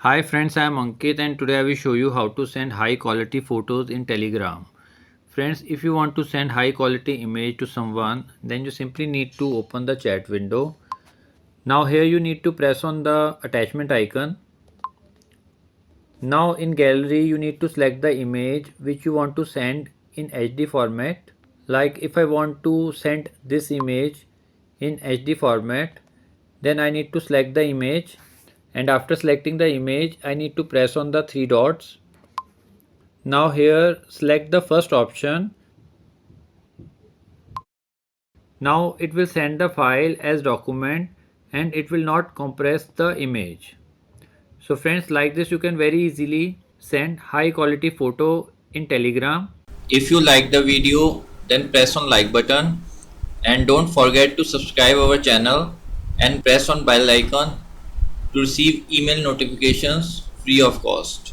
Hi friends, I am Ankit and today I will show you how to send high quality photos in Telegram. Friends, if you want to send high quality image to someone, then you simply need to open the chat window. Now here you need to press on the attachment icon. Now in gallery you need to select the image which you want to send in HD format. Like if I want to send this image in HD format, then I need to select the image, and after selecting the image I need to press on the three dots. Now here select the first option. Now it will send the file as document and it will not compress the image. So friends, like this you can very easily send high quality photo in Telegram. If you like the video, then press on like button and don't forget to subscribe our channel and press on bell icon to receive email notifications free of cost.